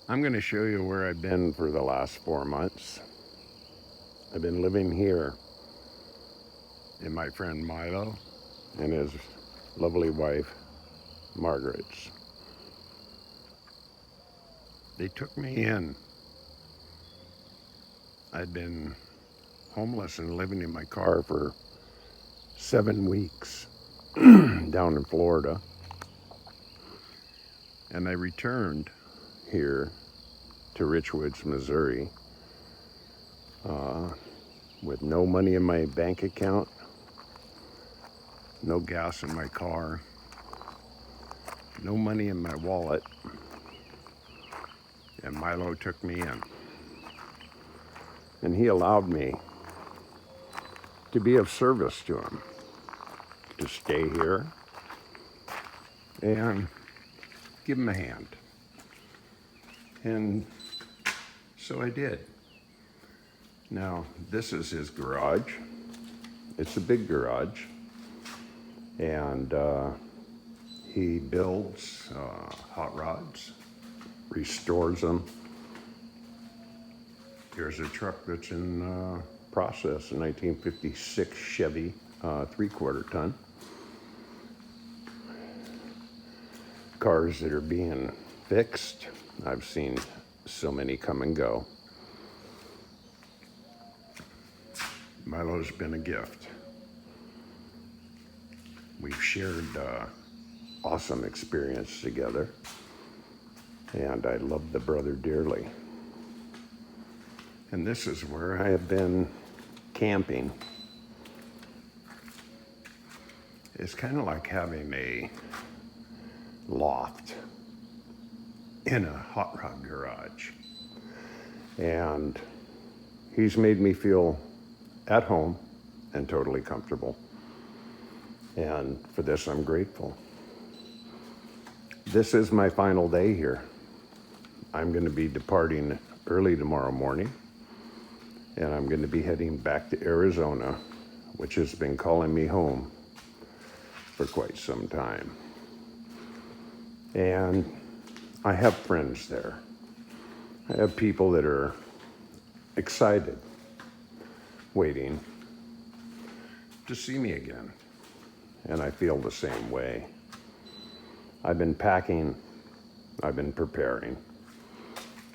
I'm going to show you where I've been for the last 4 months. I've been living here in my friend Milo and his lovely wife Margaret's. They took me in. I'd been homeless and living in my car for 7 weeks down in Florida. And I returned here to Richwoods, Missouri, with no money in my bank account, no gas in my car, no money in my wallet, and Milo took me in. And he allowed me to be of service to him, to stay here and give him a hand. And so I did. Now, this is his garage. It's a big garage. And he builds hot rods, restores them. Here's a truck that's in process, a 1956 Chevy 3/4 ton. Cars that are being fixed. I've seen so many come and go. Milo's been a gift. We've shared awesome experience together, and I love the brother dearly. And this is where I have been camping. It's kind of like having a loft in a hot rod garage. And he's made me feel at home and totally comfortable. And for this, I'm grateful. This is my final day here. I'm going to be departing early tomorrow morning, and I'm going to be heading back to Arizona, which has been calling me home for quite some time. And I have friends there. I have people that are excited, waiting to see me again. And I feel the same way. I've been packing, I've been preparing,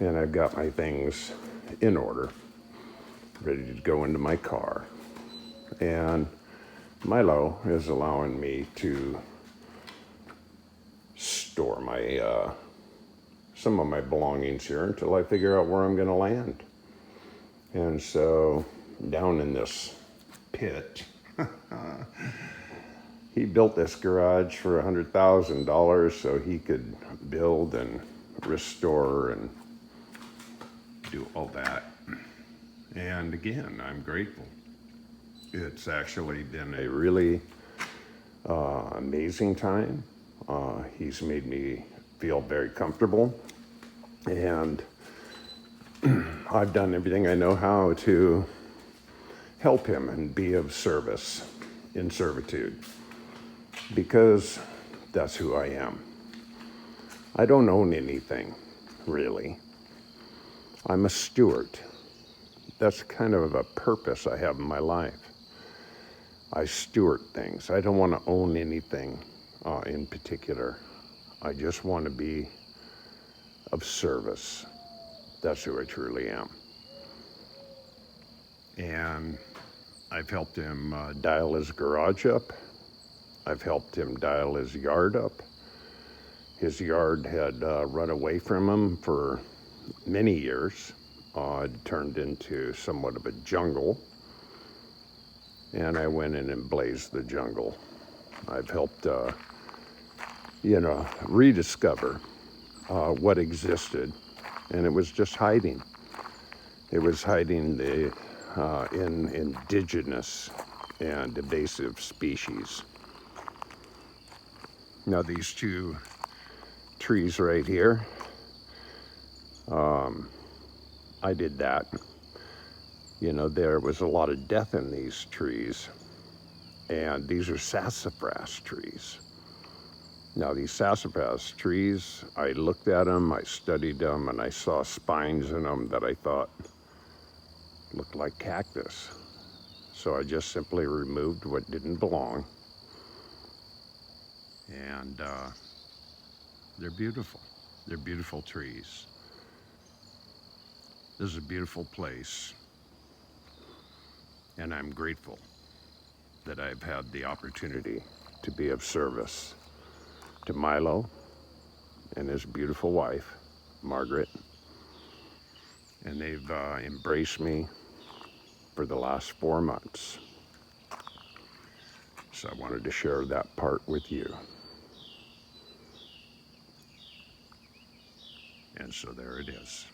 and I've got my things in order, ready to go into my car. And Milo is allowing me to store my some of my belongings here until I figure out where I'm going to land. And so down in this pit, he built this garage for $100,000 so he could build and restore and do all that. And again, I'm grateful. It's actually been a really amazing time. He's made me feel very comfortable, and I've done everything I know how to help him and be of service in servitude, because that's who I am. I don't own anything, really. I'm a steward. That's kind of a purpose I have in my life. I steward things. I don't want to own anything in particular. I just want to be of service. That's who I truly am. And I've helped him dial his garage up. I've helped him dial his yard up. His yard had run away from him for many years. It turned into somewhat of a jungle. And I went in and blazed the jungle. I've helped, rediscover what existed. And it was just hiding. It was hiding in indigenous and invasive species. Now these two trees right here, I did that. You know, there was a lot of death in these trees, and these are sassafras trees. Now these sassafras trees, I looked at them, I studied them, and I saw spines in them that I thought looked like cactus. So I just simply removed what didn't belong. And they're beautiful. They're beautiful trees. This is a beautiful place. And I'm grateful that I've had the opportunity to be of service to Milo and his beautiful wife, Margaret. And they've embraced me for the last 4 months. So I wanted to share that part with you. And so there it is.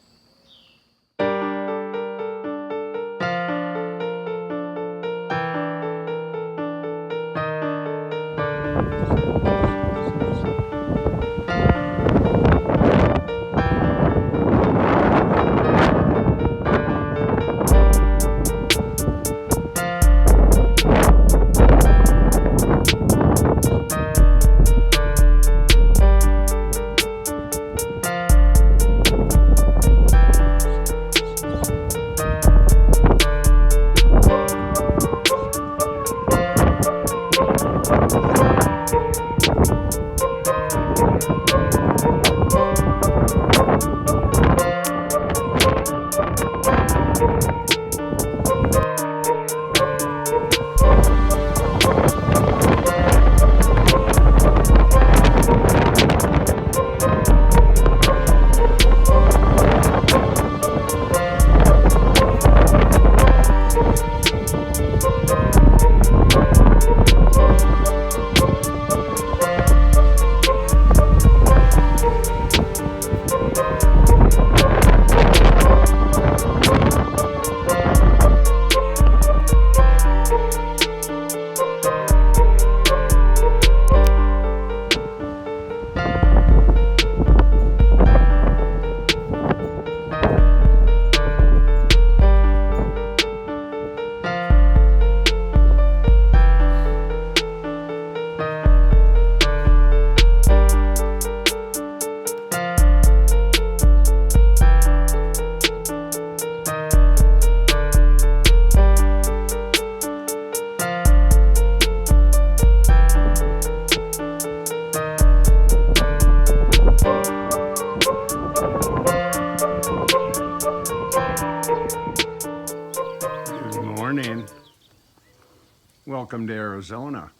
Welcome to Arizona.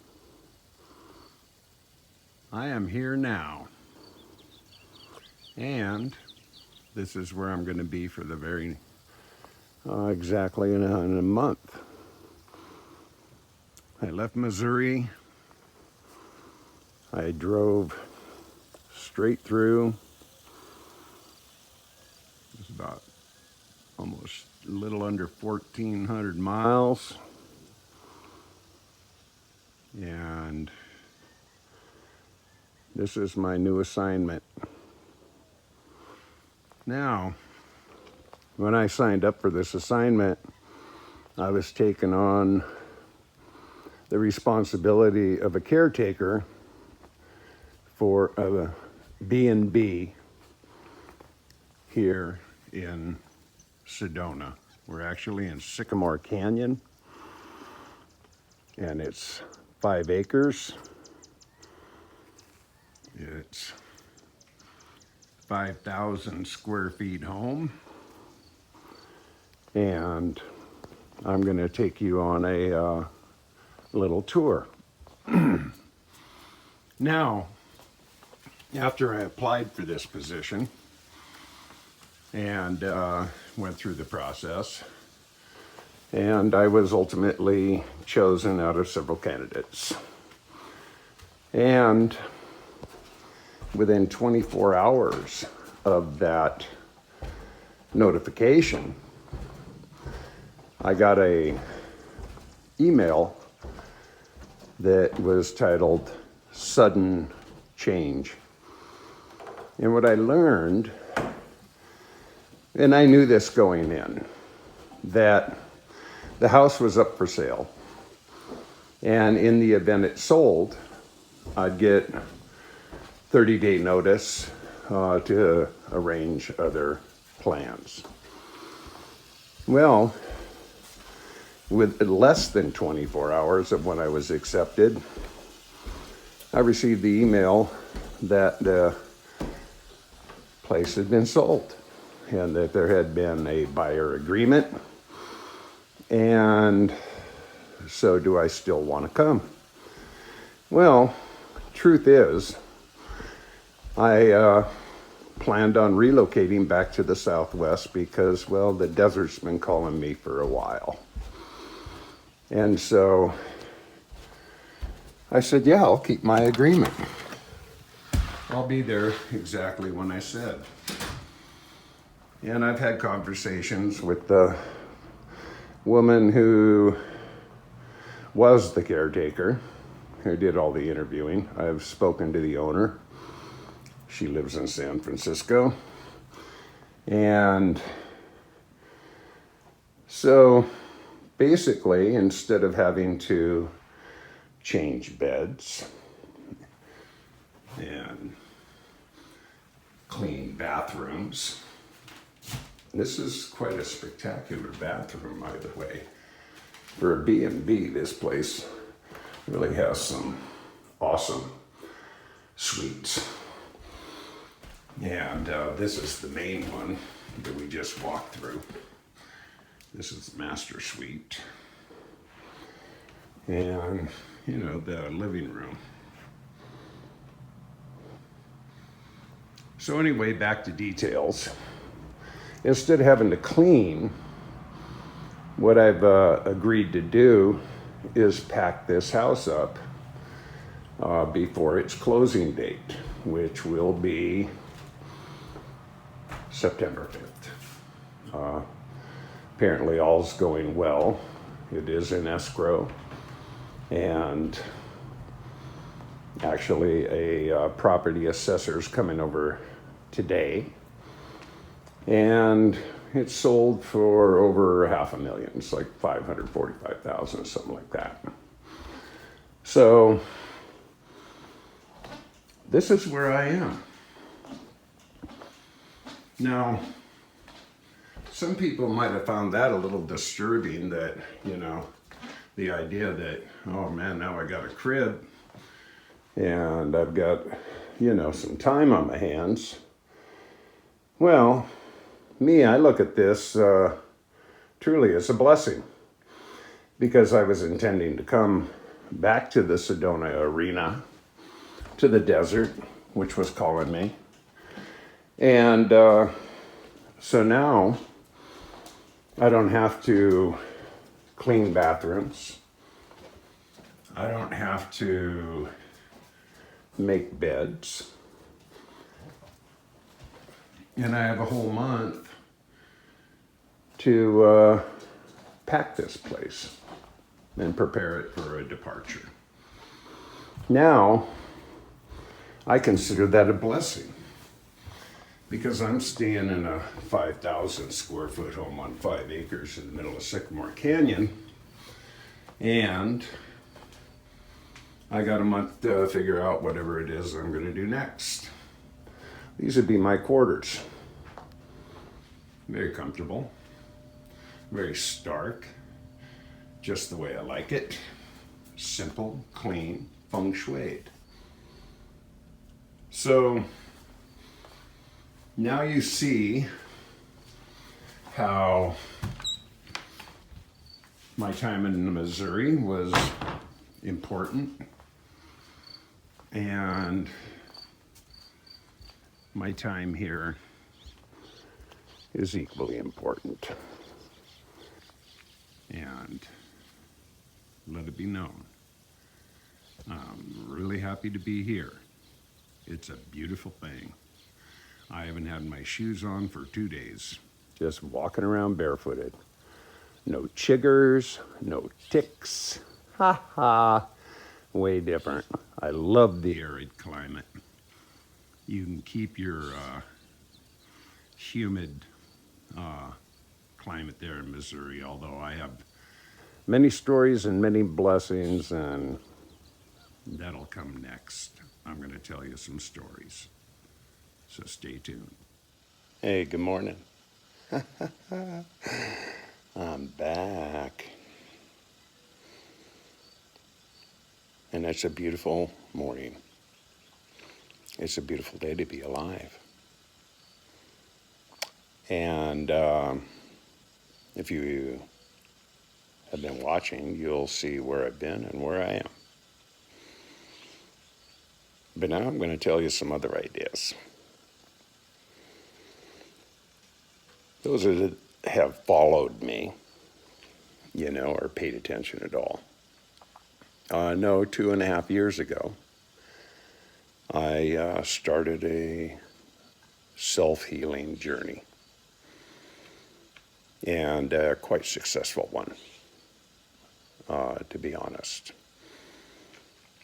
I am here now, and this is where I'm going to be for the very exactly in a month. I left Missouri. I drove straight through. It's about almost a little under 1,400 miles. And this is my new assignment. Now, when I signed up for this assignment, I was taking on the responsibility of a caretaker for a B&B here in Sedona. We're actually in Sycamore Canyon, and it's 5 acres. It's 5,000 square feet home, and I'm going to take you on a little tour. Now, after I applied for this position and went through the process, and I was ultimately chosen out of several candidates. And within 24 hours of that notification, I got a email that was titled Sudden Change. And what I learned, and I knew this going in, that the house was up for sale. And in the event it sold, I'd get 30-day notice to arrange other plans. Well, with less than 24 hours of when I was accepted, I received the email that the place had been sold and that there had been a buyer agreement. And so do I still want to come? Well, truth is, I planned on relocating back to the Southwest because, well, the desert's been calling me for a while. And so I said, yeah, I'll keep my agreement. I'll be there exactly when I said. And I've had conversations with the woman who was the caretaker, who did all the interviewing. I've spoken to the owner. She lives in San Francisco. And so basically, instead of having to change beds and clean bathrooms, this is quite a spectacular bathroom, by the way. For a B&B, this place really has some awesome suites. And this is the main one that we just walked through. This is the master suite. And, you know, the living room. So anyway, back to details. Instead of having to clean, what I've agreed to do is pack this house up before its closing date, which will be September 5th. Apparently all's going well. It is in escrow. And actually a property assessor's coming over today. And it's sold for over $500,000. It's like $545,000, something like that. So this is where I am. Now, some people might have found that a little disturbing, that, you know, the idea that, oh man, now I got a crib and I've got, you know, some time on my hands. Well, me, I look at this truly as a blessing, because I was intending to come back to the Sedona arena, to the desert, which was calling me. And so now I don't have to clean bathrooms. I don't have to make beds. And I have a whole month to pack this place and prepare it for a departure. Now, I consider that a blessing, because I'm staying in a 5,000 square foot home on 5 acres in the middle of Sycamore Canyon, and I got a month to figure out whatever it is I'm going to do next. These would be my quarters. Very comfortable, very stark, just the way I like it. Simple, clean, feng shuied. So now you see how my time in Missouri was important, and my time here is equally important. And let it be known, I'm really happy to be here. It's a beautiful thing. I haven't had my shoes on for 2 days. Just walking around barefooted. No chiggers, no ticks. Ha ha. Way different. I love the arid climate. You can keep your humid climate there in Missouri, although I have many stories and many blessings, and that'll come next. I'm going to tell you some stories. So stay tuned. Hey, good morning. I'm back. And it's a beautiful morning. It's a beautiful day to be alive. And if you have been watching, you'll see where I've been and where I am. But now I'm going to tell you some other ideas. Those that have followed me, or paid attention at all, know 2.5 years ago, I started a self-healing journey, and a quite successful one, to be honest.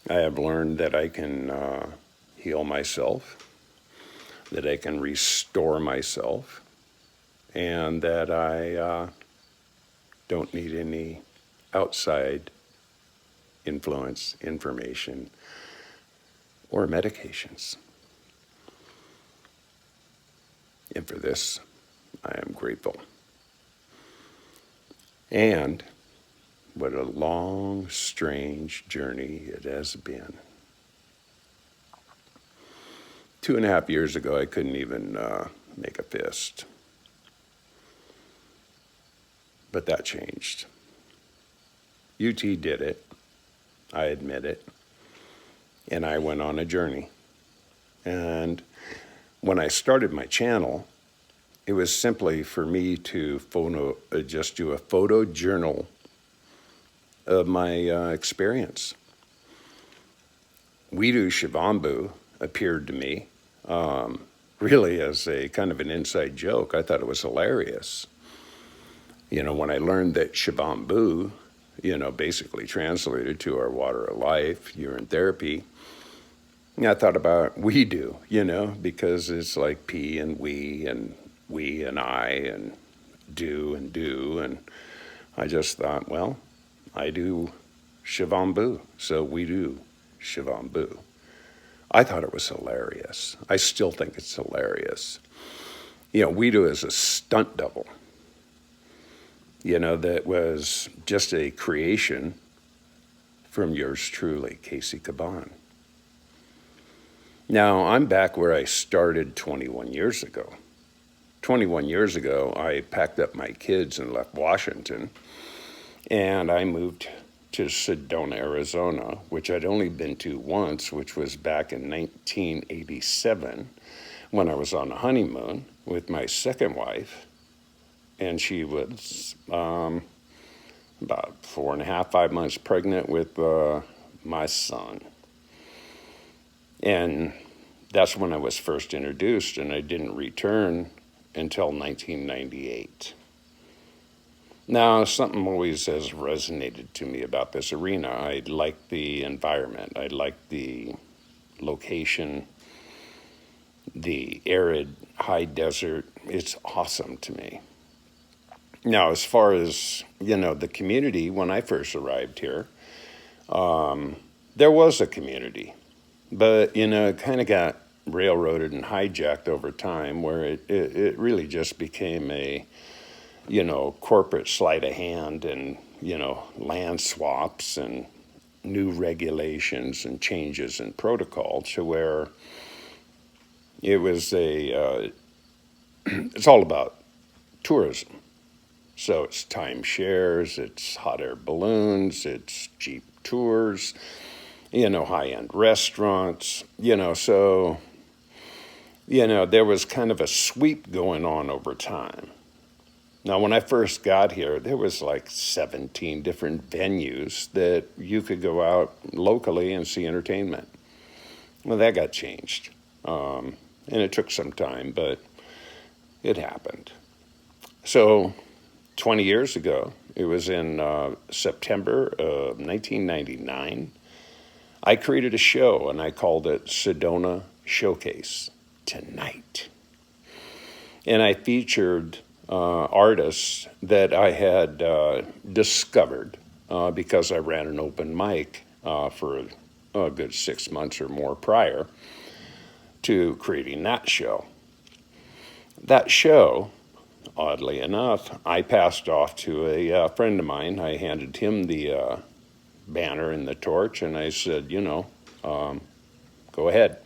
I have learned that I can heal myself, that I can restore myself, and that I don't need any outside influence, information, or medications. And for this, I am grateful. And what a long, strange journey it has been. 2.5 years ago, I couldn't even make a fist. But that changed. UT did it. I admit it. And I went on a journey. And when I started my channel, it was simply for me to just do a photo journal of my experience. WEEDU SHIVAMBU appeared to me really as a kind of an inside joke. I thought it was hilarious. When I learned that SHIVAMBU, basically translated to our water of life, urine therapy, I thought about WEEDU, because it's like P and we and I and do. And I just thought, well, I do SHIVAMBU, so we do SHIVAMBU. I thought it was hilarious. I still think it's hilarious. WEEDU is a stunt double. That was just a creation from yours truly, Cayce Kaban. Now, I'm back where I started 21 years ago. 21 years ago, I packed up my kids and left Washington, and I moved to Sedona, Arizona, which I'd only been to once, which was back in 1987 when I was on a honeymoon with my second wife. And she was about 4.5, 5 months pregnant with my son. And that's when I was first introduced, and I didn't return until 1998. Now, something always has resonated to me about this arena. I like the environment. I like the location, the arid high desert. It's awesome to me. Now, as far as, the community, when I first arrived here, there was a community. But, it kind of got railroaded and hijacked over time, where it really just became a, corporate sleight of hand and, land swaps and new regulations and changes in protocol, to where it was it's all about tourism. So it's timeshares, it's hot air balloons, it's cheap tours, high-end restaurants, so, there was kind of a sweep going on over time. Now, when I first got here, there was like 17 different venues that you could go out locally and see entertainment. Well, that got changed, and it took some time, but it happened. So 20 years ago, it was in September of 1999, I created a show, and I called it Sedona Showcase Tonight. And I featured artists that I had discovered because I ran an open mic for a good 6 months or more prior to creating that show. That show, oddly enough, I passed off to a friend of mine. I handed him the banner and the torch, and I said, go ahead.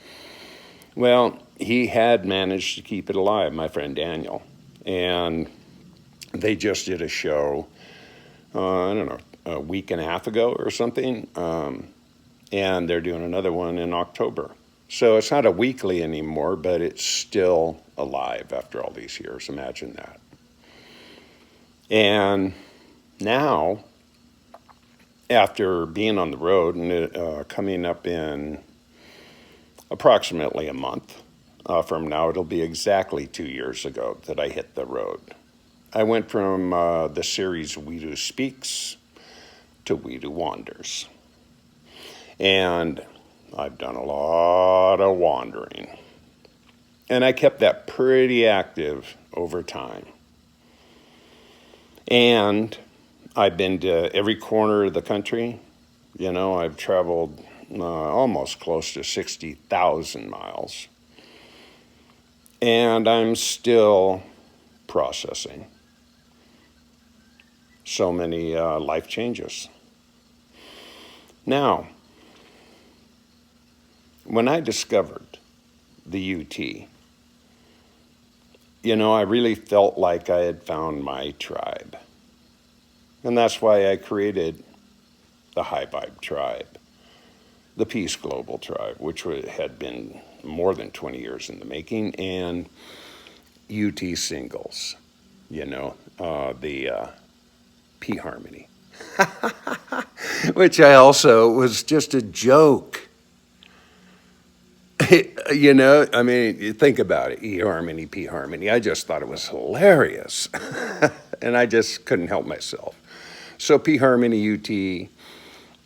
Well, he had managed to keep it alive, my friend Daniel. And they just did a show, I don't know, a week and a half ago or something. And they're doing another one in October. So it's not a weekly anymore, but it's still alive after all these years. Imagine that. And now, after being on the road and coming up in approximately a month from now, it'll be exactly 2 years ago that I hit the road. I went from the series WEEDU Speaks to WEEDU Wanders. And I've done a lot of wandering. And I kept that pretty active over time. And I've been to every corner of the country. I've traveled almost close to 60,000 miles. And I'm still processing so many life changes. Now, when I discovered the UT, I really felt like I had found my tribe. And that's why I created the High Vibe Tribe, the Peace Global Tribe, which had been more than 20 years in the making, and UT Singles, the P Harmony, which I also was just a joke. You think about it, E-Harmony, P-Harmony. I just thought it was hilarious. And I just couldn't help myself. So P-Harmony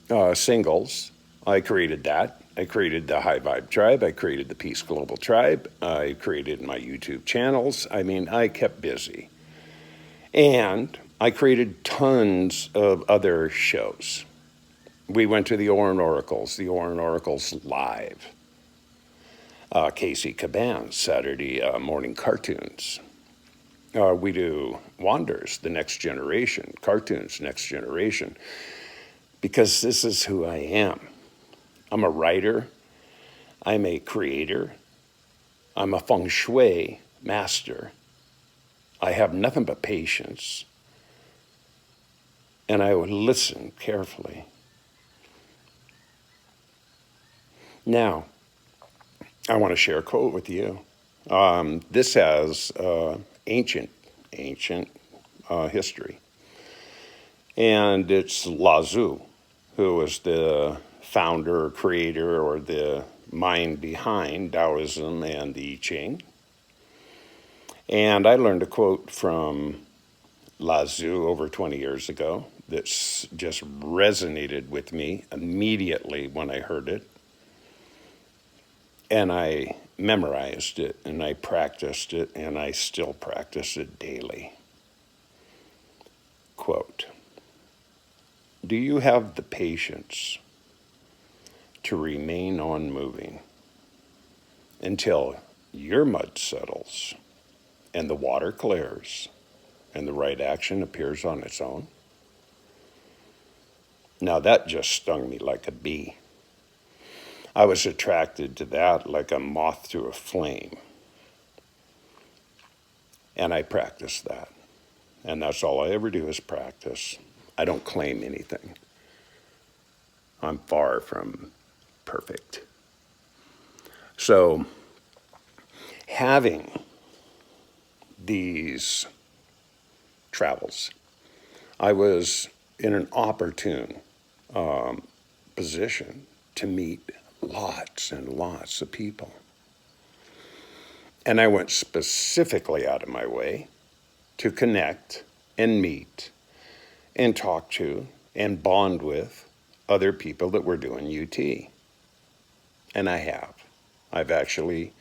UT Singles, I created that. I created the High Vibe Tribe. I created the Peace Global Tribe. I created my YouTube channels. I kept busy. And I created tons of other shows. We went to the Orin Oracles Live. Cayce Kaban, Saturday morning cartoons. We do Wanders, the next generation, cartoons, next generation, because this is who I am. I'm a writer. I'm a creator. I'm a feng shui master. I have nothing but patience. And I would listen carefully. Now, I want to share a quote with you. This has ancient history. And it's Lao, who was the founder, creator, or the mind behind Taoism and the I Ching. And I learned a quote from Lao over 20 years ago that's just resonated with me immediately when I heard it. And I memorized it, and I practiced it, and I still practice it daily. Quote, "Do you have the patience to remain unmoving until your mud settles and the water clears and the right action appears on its own?" Now that just stung me like a bee. I was attracted to that like a moth to a flame. And I practice that. And that's all I ever do is practice. I don't claim anything. I'm far from perfect. So, having these travels, I was in an opportune position to meet lots and lots of people. And I went specifically out of my way to connect and meet and talk to and bond with other people that were doing UT. And I have. I've actually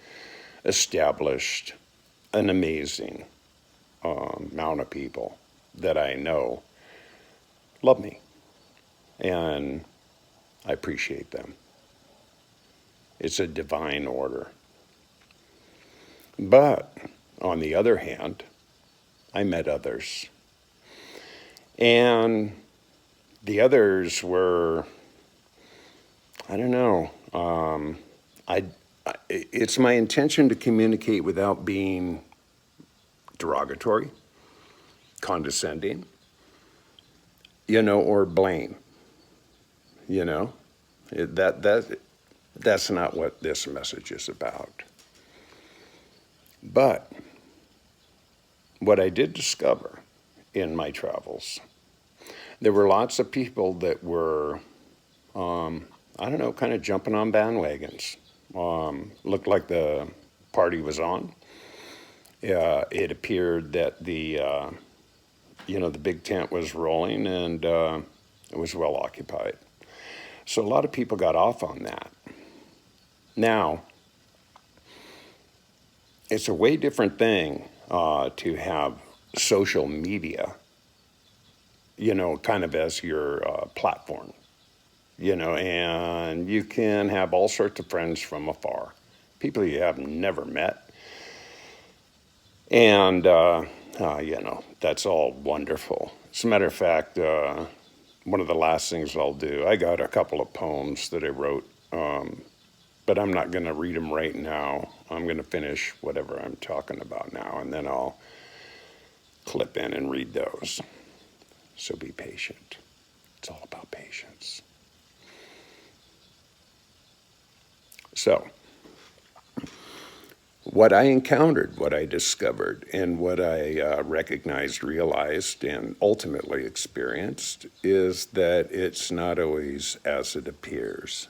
established an amazing amount of people that I know love me. And I appreciate them. It's a divine order. But on the other hand, I met others. And the others were, I don't know, it's my intention to communicate without being derogatory, condescending, or blame. That's not what this message is about. But what I did discover in my travels, there were lots of people that were, kind of jumping on bandwagons. Looked like the party was on. It appeared that the big tent was rolling, and it was well occupied. So a lot of people got off on that. Now, it's a way different thing to have social media, kind of as your platform, and you can have all sorts of friends from afar, people you have never met. And, that's all wonderful. As a matter of fact, one of the last things I'll do, I got a couple of poems that I wrote, but I'm not going to read them right now. I'm going to finish whatever I'm talking about now, and then I'll clip in and read those. So be patient. It's all about patience. So, what I encountered, what I discovered, and what I recognized, realized, and ultimately experienced is that it's not always as it appears.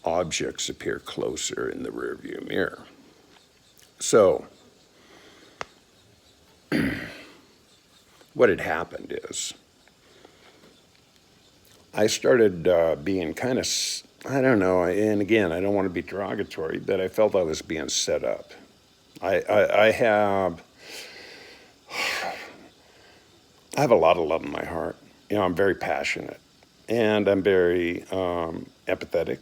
Objects appear closer in the rearview mirror. So, what had happened is, I started being kind of, I don't know, and again, I don't want to be derogatory, but I felt I was being set up. I have a lot of love in my heart. I'm very passionate, and I'm very empathetic,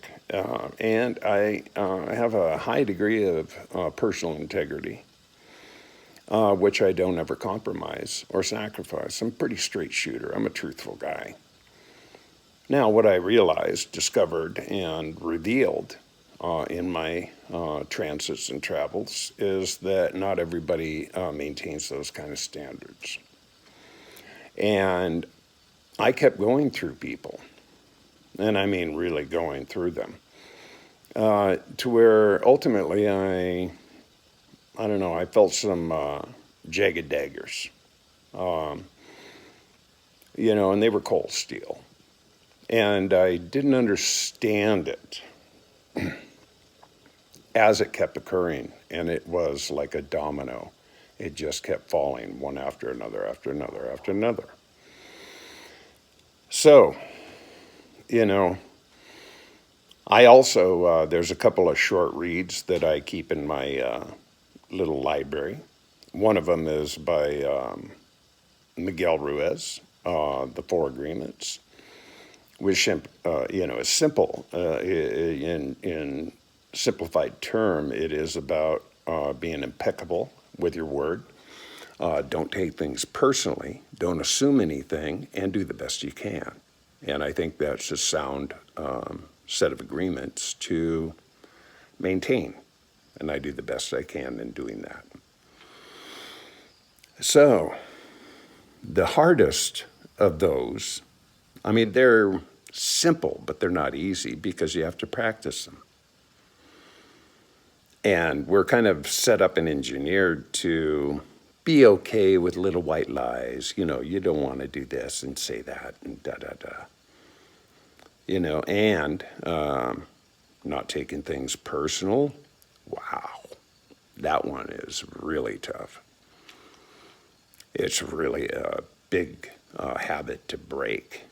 and I have a high degree of personal integrity, which I don't ever compromise or sacrifice. I'm a pretty straight shooter. I'm a truthful guy. Now, what I realized, discovered, and revealed in my transits and travels is that not everybody maintains those kind of standards. And I kept going through people, and I mean really going through them, to where ultimately I felt some jagged daggers, and they were cold steel. And I didn't understand it as it kept occurring, and it was like a domino. It just kept falling one after another, after another, after another. So, I also, there's a couple of short reads that I keep in my little library. One of them is by Miguel Ruiz, The Four Agreements, which, is simple. In simplified term, it is about being impeccable with your word. Don't take things personally. Don't assume anything, and do the best you can. And I think that's a sound set of agreements to maintain. And I do the best I can in doing that. So, the hardest of those, they're simple, but they're not easy because you have to practice them. And we're kind of set up and engineered to be okay with little white lies. You don't want to do this and say that and da-da-da. And not taking things personal. Wow, that one is really tough. It's really a big habit to break,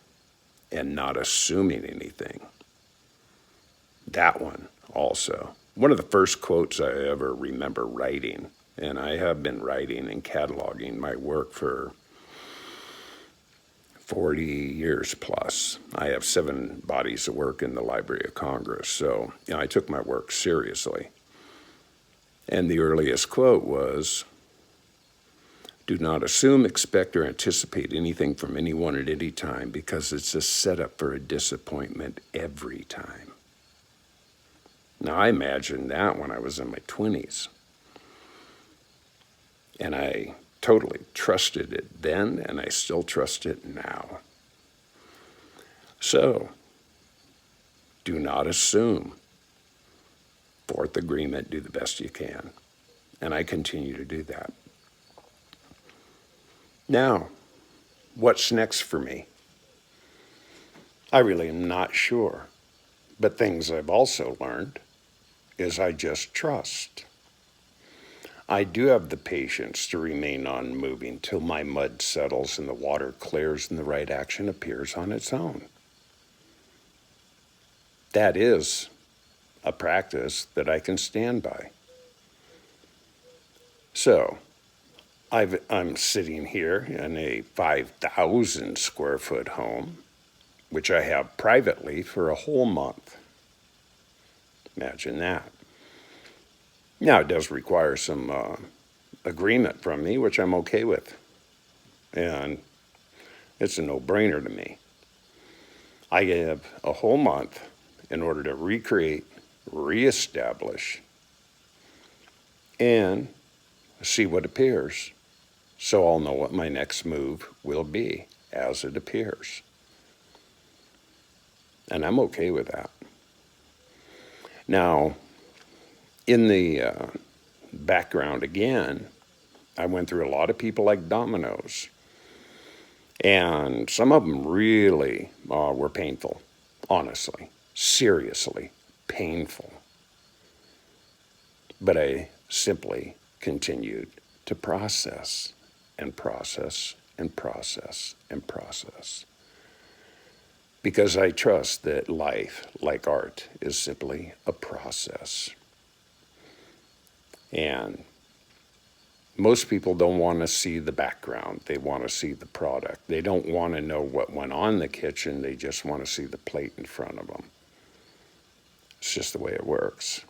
and not assuming anything. That one also. One of the first quotes I ever remember writing, and I have been writing and cataloging my work for 40 years plus. I have 7 bodies of work in the Library of Congress, so I took my work seriously. And the earliest quote was, "Do not assume, expect, or anticipate anything from anyone at any time, because it's a setup for a disappointment every time." Now, I imagined that when I was in my 20s. And I totally trusted it then, and I still trust it now. So, do not assume. Fourth agreement, do the best you can. And I continue to do that. Now, what's next for me? I really am not sure. But things I've also learned is I just trust. I do have the patience to remain unmoving till my mud settles and the water clears and the right action appears on its own. That is a practice that I can stand by. So, I'm sitting here in a 5,000 square foot home, which I have privately for a whole month. Imagine that. Now, it does require some agreement from me, which I'm okay with. And it's a no-brainer to me. I have a whole month in order to recreate, reestablish, and see what appears. So I'll know what my next move will be as it appears. And I'm okay with that. Now, in the background again, I went through a lot of people like dominoes. And some of them really were painful, honestly, seriously painful. But I simply continued to process and process and process and process. Because I trust that life, like art, is simply a process. And most people don't want to see the background. They want to see the product. They don't want to know what went on in the kitchen. They just want to see the plate in front of them. It's just the way it works.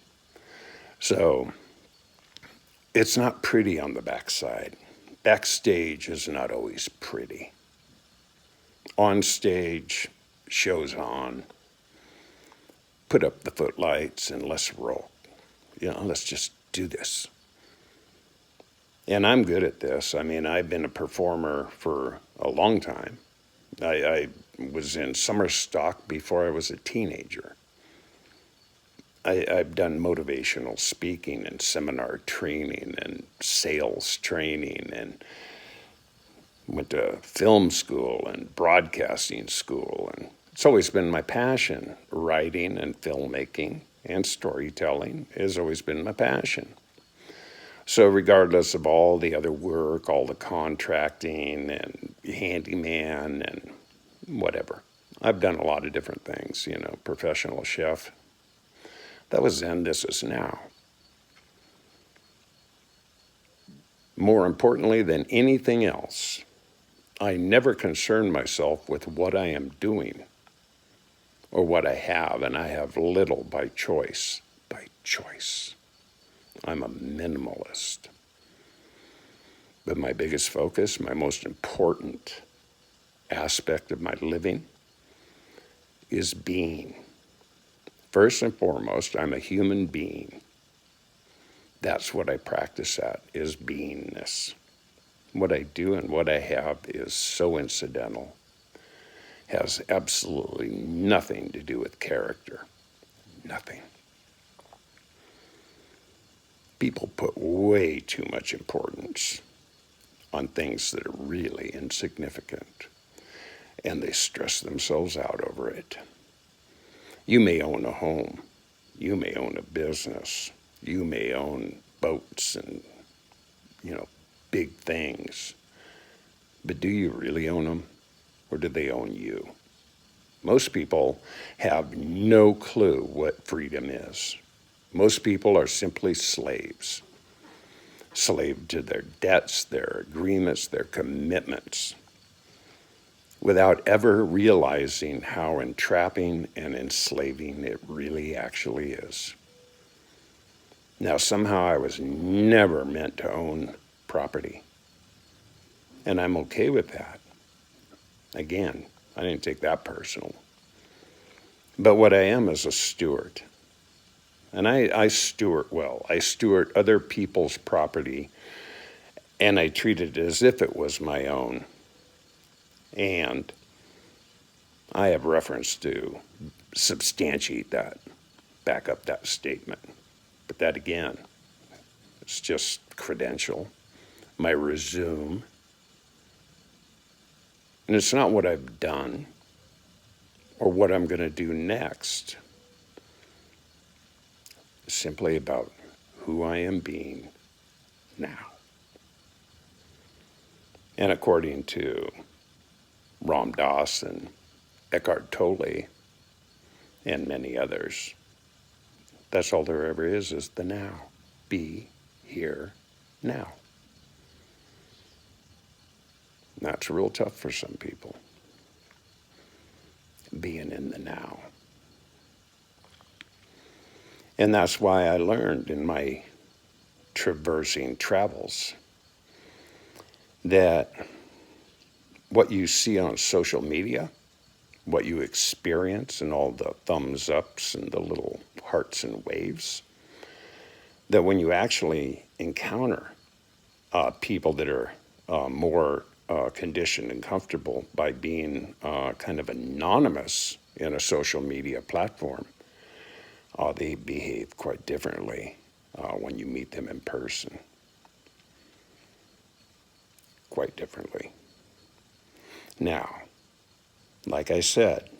So it's not pretty on the backside. Backstage is not always pretty. On stage, shows on. Put up the footlights and let's roll. Let's just do this. And I'm good at this. I mean, I've been a performer for a long time. I was in summer stock before I was a teenager. I've done motivational speaking and seminar training and sales training, and went to film school and broadcasting school. And it's always been my passion. Writing and filmmaking and storytelling has always been my passion. So regardless of all the other work, all the contracting and handyman and whatever, I've done a lot of different things, professional chef. That was then, this is now. More importantly than anything else, I never concern myself with what I am doing or what I have, and I have little by choice. By choice. I'm a minimalist. But my biggest focus, my most important aspect of my living is being. First and foremost, I'm a human being. That's what I practice at, is beingness. What I do and what I have is so incidental, has absolutely nothing to do with character. Nothing. People put way too much importance on things that are really insignificant, and they stress themselves out over it. You may own a home, you may own a business, you may own boats and, big things, but do you really own them, or do they own you? Most people have no clue what freedom is. Most people are simply slaves. Slave to their debts, their agreements, their commitments. without ever realizing how entrapping and enslaving it really actually is. Now, somehow I was never meant to own property, and I'm okay with that. Again, I didn't take that personal. But what I am is a steward. And I steward well. I steward other people's property, and I treat it as if it was my own. And I have reference to substantiate that, back up that statement. But that, again, it's just credential, my resume. And it's not what I've done or what I'm going to do next. It's simply about who I am being now. And according to Ram Dass and Eckhart Tolle and many others, that's all there ever is the now. Be here now. And that's real tough for some people, being in the now. And that's why I learned in my traversing travels that what you see on social media, what you experience and all the thumbs ups and the little hearts and waves, that when you actually encounter people that are more conditioned and comfortable by being kind of anonymous in a social media platform, they behave quite differently when you meet them in person. Quite differently. Now, like I said,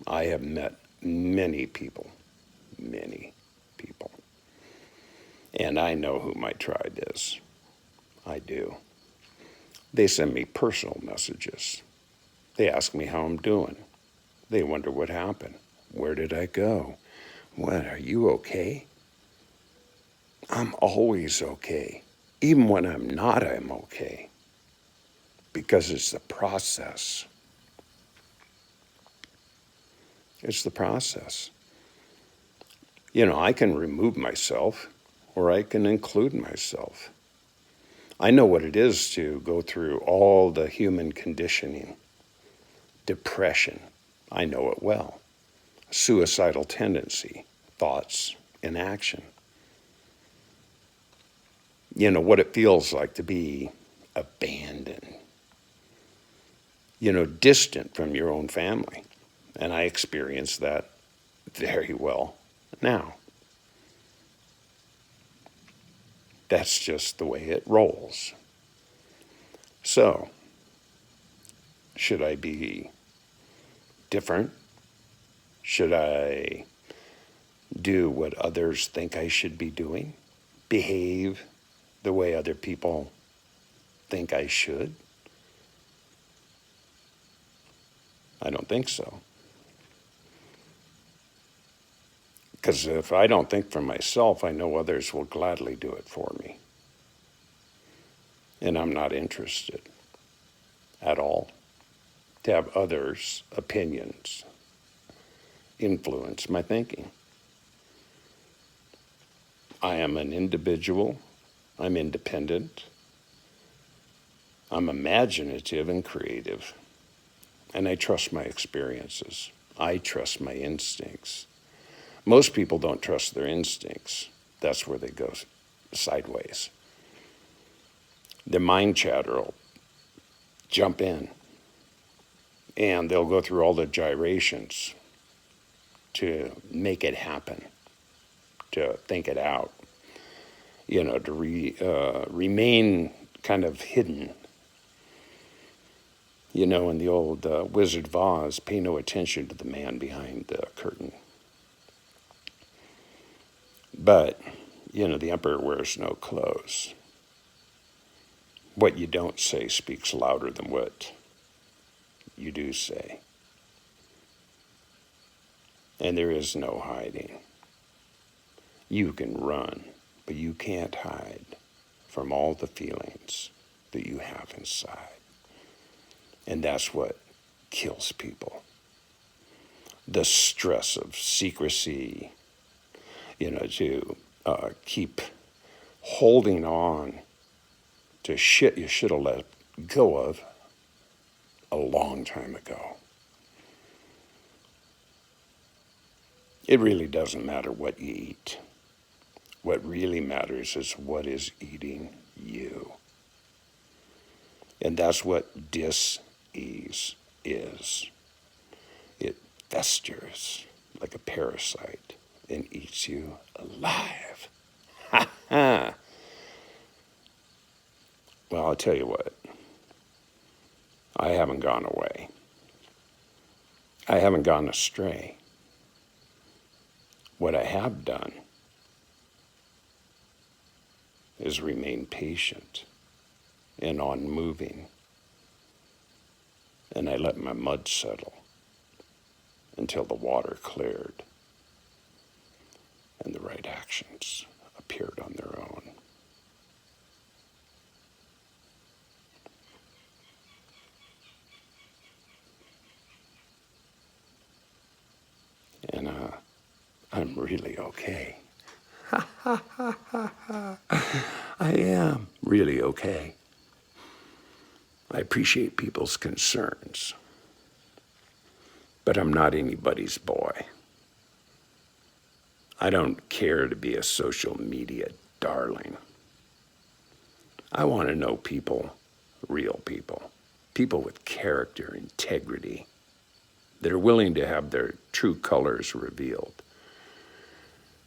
I have met many people. And I know who my tribe is. I do. They send me personal messages. They ask me how I'm doing. They wonder what happened. Where did I go? What, are you okay? I'm always okay. Even when I'm not, I'm okay. Because it's the process. It's the process. You know, I can remove myself or I can include myself. I know what it is to go through all the human conditioning. Depression, I know it well. Suicidal tendency, thoughts, and action. You know, what it feels like to be abandoned. You know, distant from your own family. And I experience that very well now. That's just the way it rolls. So, should I be different? Should I do what others think I should be doing? Behave the way other people think I should? I don't think so. Because if I don't think for myself, I know others will gladly do it for me. And I'm not interested at all to have others' opinions influence my thinking. I am an individual. I'm independent. I'm imaginative and creative. And I trust my experiences. I trust my instincts. Most people don't trust their instincts. That's where they go sideways. Their mind chatter will jump in, and they'll go through all the gyrations to make it happen, to think it out, you know, to remain kind of hidden. You know, in the old Wizard of Oz, pay no attention to the man behind the curtain. But, you know, the emperor wears no clothes. What you don't say speaks louder than what you do say. And there is no hiding. You can run, but you can't hide from all the feelings that you have inside. And that's what kills people. The stress of secrecy, to keep holding on to shit you should have let go of a long time ago. It really doesn't matter what you eat. What really matters is what is eating you. And that's what dis-ease is. It festers like a parasite and eats you alive. Ha ha! Well, I'll tell you what. I haven't gone away. I haven't gone astray. What I have done is remain patient and unmoving. And I let my mud settle until the water cleared and the right actions appeared on their own. And I'm really okay. I am really okay. I appreciate people's concerns, but I'm not anybody's boy. I don't care to be a social media darling. I want to know people, real people, people with character, integrity, that are willing to have their true colors revealed.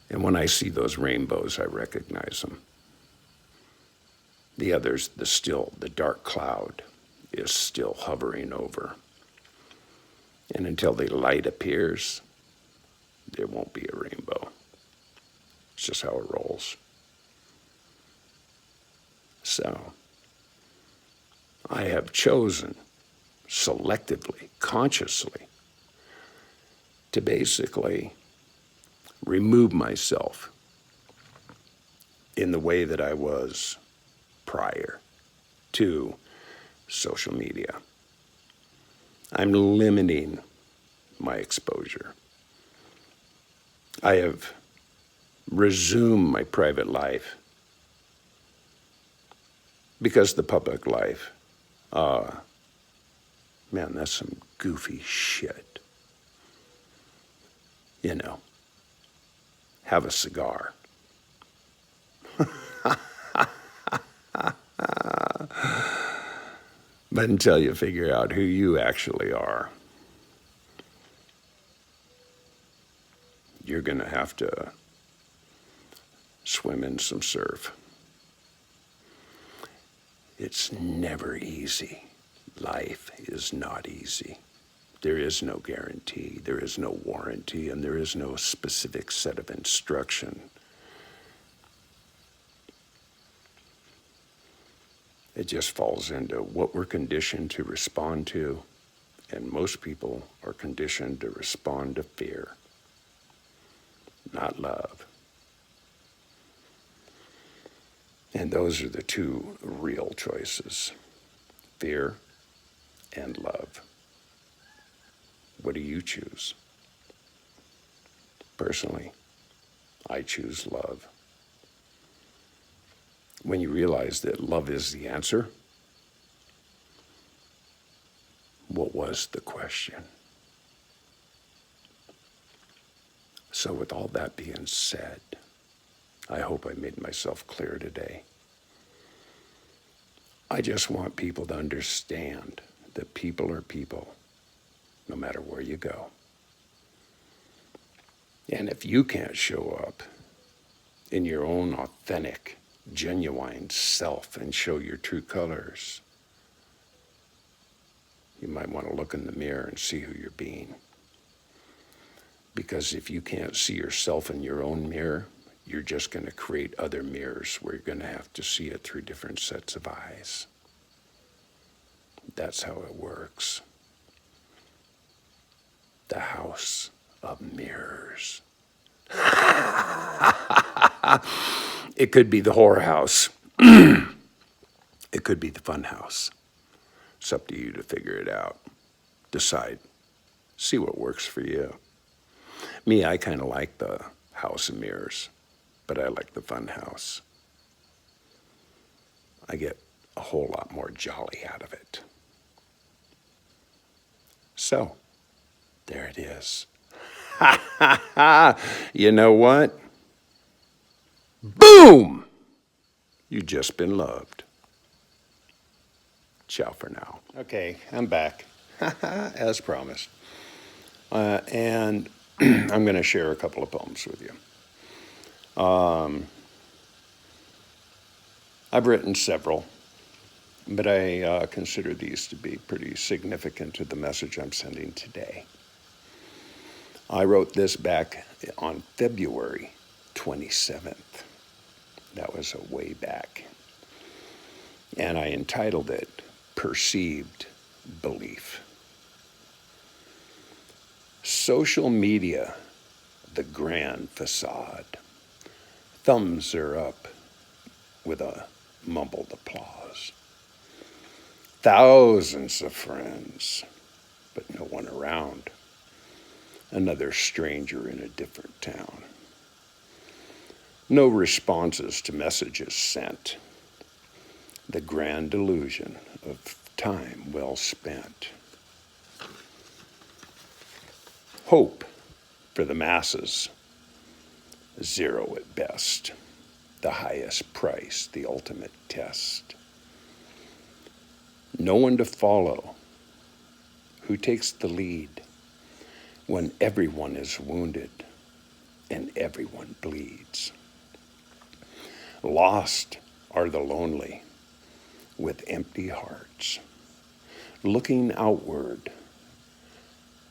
And when I see those rainbows, I recognize them. The others, the dark cloud is still hovering over. And until the light appears, there won't be a rainbow. It's just how it rolls. So, I have chosen selectively, consciously, to basically remove myself in the way that I was prior to social media. I'm limiting my exposure. I have resumed my private life because the public life, man, that's some goofy shit. Have a cigar. But until you figure out who you actually are, you're going to have to swim in some surf. It's never easy. Life is not easy. There is no guarantee, there is no warranty, and there is no specific set of instruction. It just falls into what we're conditioned to respond to, and most people are conditioned to respond to fear, not love. And those are the two real choices, fear and love. What do you choose? Personally, I choose love. When you realize that love is the answer, what was the question? So with all that being said, I hope I made myself clear today. I just want people to understand that people are people, no matter where you go. And if you can't show up in your own authentic, genuine self and show your true colors, you might want to look in the mirror and see who you're being. Because if you can't see yourself in your own mirror, you're just going to create other mirrors where you're going to have to see it through different sets of eyes. That's how it works. The house of mirrors. It could be the horror house. It could be the fun house. It's up to you to figure it out. decide. See what works for you. Me, I kind of like the house of mirrors, but I like the fun house. I get a whole lot more jolly out of it. So, there it is. Ha ha ha! You know what? Boom! You've just been loved. Ciao for now. Okay, I'm back, as promised. And I'm going to share a couple of poems with you. I've written several, but I consider these to be pretty significant to the message I'm sending today. I wrote this back on February 27th. That was a way back. And I entitled it Perceived Belief. Social media, the grand facade. Thumbs are up with a mumbled applause. Thousands of friends, but no one around. Another stranger in a different town. No responses to messages sent. The grand illusion of time well spent. Hope for the masses, zero at best. The highest price, the ultimate test. No one to follow. Who takes the lead when everyone is wounded and everyone bleeds? Lost are the lonely with empty hearts, looking outward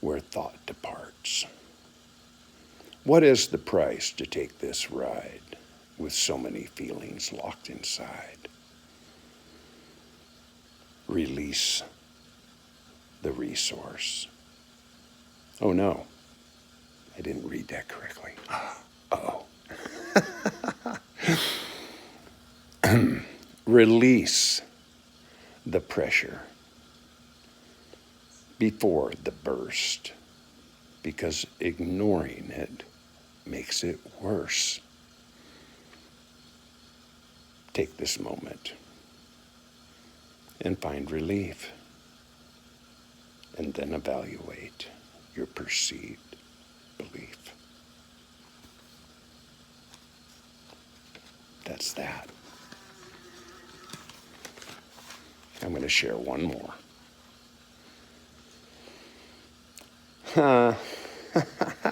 where thought departs. What is the price to take this ride with so many feelings locked inside? Release the resource. Oh no, I didn't read that correctly. Uh-oh. Release the pressure before the burst, because ignoring it makes it worse. Take this moment and find relief, and then evaluate your perceived belief. That's that. I'm going to share one more.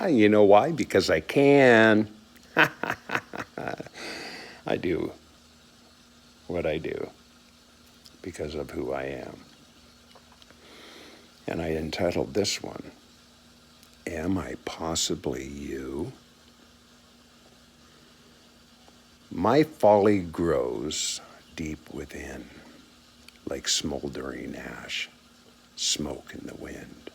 You know why? Because I can. I do what I do because of who I am. And I entitled this one, Am I Possibly You? My folly grows deep within, like smoldering ash, smoke in the wind.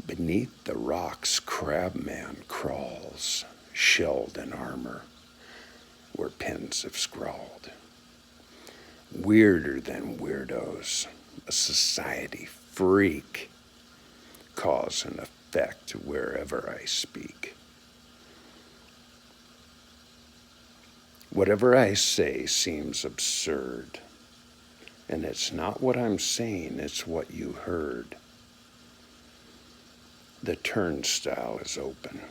Beneath the rocks, crabman crawls, shelled in armor, where pens have scrawled. Weirder than weirdos, a society freak, cause and effect wherever I speak. Whatever I say seems absurd, and it's not what I'm saying, it's what you heard. The turnstile is open,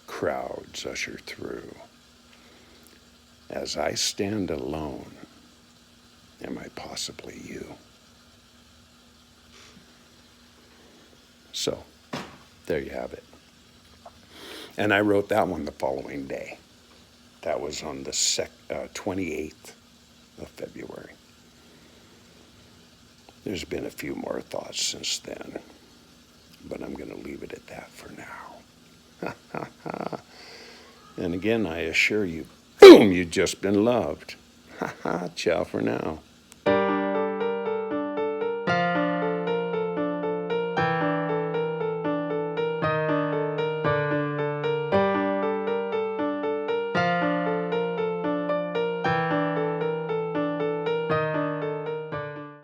crowds usher through. As I stand alone, am I possibly you? So, there you have it. And I wrote that one the following day. That was on the 28th of February. There's been a few more thoughts since then, but I'm going to leave it at that for now. And again, I assure you, boom, you've just been loved. Ciao for now.